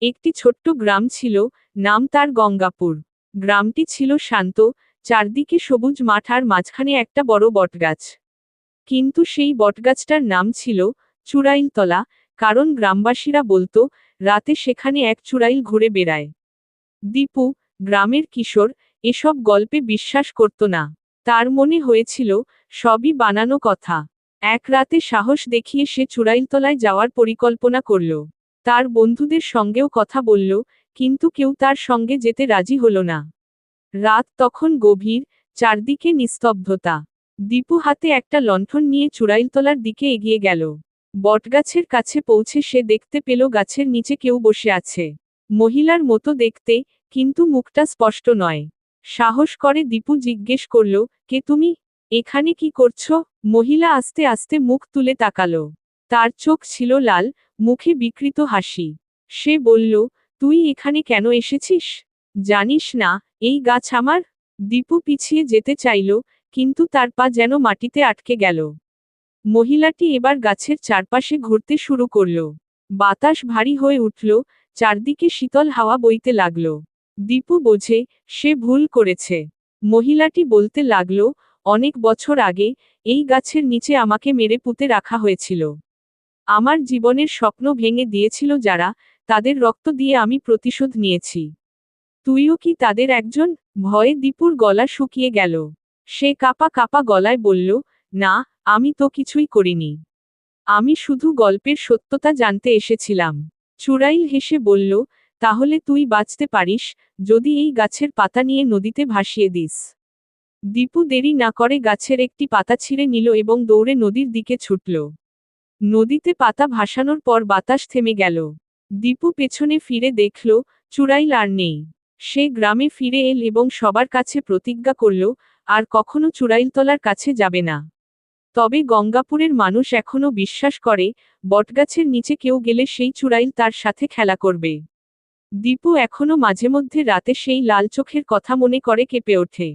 একটি ছোট্ট গ্রাম ছিল, নাম তার গঙ্গাপুর। গ্রামটি ছিল শান্ত, চারদিকে সবুজ মাঠ আর মাঝখানে একটা বড় বটগাছ। কিন্তু সেই বটগাছটার নাম ছিল চুড়াইলতলা, কারণ গ্রামবাসীরা বলতো রাতে সেখানে এক চুড়াইল ঘুরে বেড়ায়। দীপু, গ্রামের কিশোর, এসব গল্পে বিশ্বাস করত না। তার মনে হয়েছিল সবই বানানো কথা। এক রাতে সাহস দেখিয়ে সে চুড়াইলতলায় যাওয়ার পরিকল্পনা করল। তার বন্ধুদের সঙ্গেও কথা বলল, কিন্তু কেউ তার সঙ্গে যেতে রাজি হলো না। রাত তখন গভীর, চারদিকে নিস্তব্ধতা। দীপু হাতে একটা লণ্ঠন নিয়ে চুড়াইলতলার দিকে এগিয়ে গেল। বটগাছের কাছে পৌঁছে সে দেখতে পেল গাছের নিচে কেউ বসে আছে। মহিলার মতো দেখতে, কিন্তু মুখটা স্পষ্ট নয়। সাহস করে দীপু জিজ্ঞেস করল, কে তুমি? এখানে কি করছো? মহিলা আস্তে আস্তে মুখ তুলে তাকালো। তার চোখ ছিল লাল, মুখে বিকৃত হাসি। সে বলল, তুই এখানে কেন এসেছিস? জানিস না এই গাছ আমার? দীপু পিছিয়ে যেতে চাইল, কিন্তু তার পা যেন মাটিতে আটকে গেল। মহিলাটি এবার গাছের চারপাশে ঘুরতে শুরু করল। বাতাস ভারী হয়ে উঠল, চারদিকে শীতল হাওয়া বইতে লাগল। দীপু বোঝে সে ভুল করেছে। মহিলাটি বলতে লাগল, অনেক বছর আগে এই গাছের নিচে আমাকে মেরে পুঁতে রাখা হয়েছিল। আমার জীবনের স্বপ্ন ভেঙে দিয়েছিল যারা, তাদের রক্ত দিয়ে আমি প্রতিশোধ নিয়েছি। তুইও কি তাদের একজন? ভয়ে দীপুর গলা শুকিয়ে গেল। সে কাঁপা কাঁপা গলায় বলল, না, আমি তো কিছুই করিনি। আমি শুধু গল্পের সত্যতা জানতে এসেছিলাম। চুড়াইল হেসে বলল, তাহলে তুই বাঁচতে পারিস, যদি এই গাছের পাতা নিয়ে নদীতে ভাসিয়ে দিস। দীপু দেরি না করে গাছের একটি পাতা ছিঁড়ে নিল এবং দৌড়ে নদীর দিকে ছুটল। নদীতে পাতা ভাসানোর পর বাতাস থেমে গেল। দীপু পেছনে ফিরে দেখল, চুড়াইল আর নেই। সে গ্রামে ফিরে এল এবং সবার কাছে প্রতিজ্ঞা করল, আর কখনো চুড়াইলতলার কাছে যাবে না। তবে গঙ্গাপুরের মানুষ এখনো বিশ্বাস করে, বটগাছের নিচে কেউ গেলে সেই চুড়াইল তার সাথে খেলা করবে। দীপু এখনো মাঝেমধ্যে রাতে সেই লাল চোখের কথা মনে করে কেঁপে ওঠে।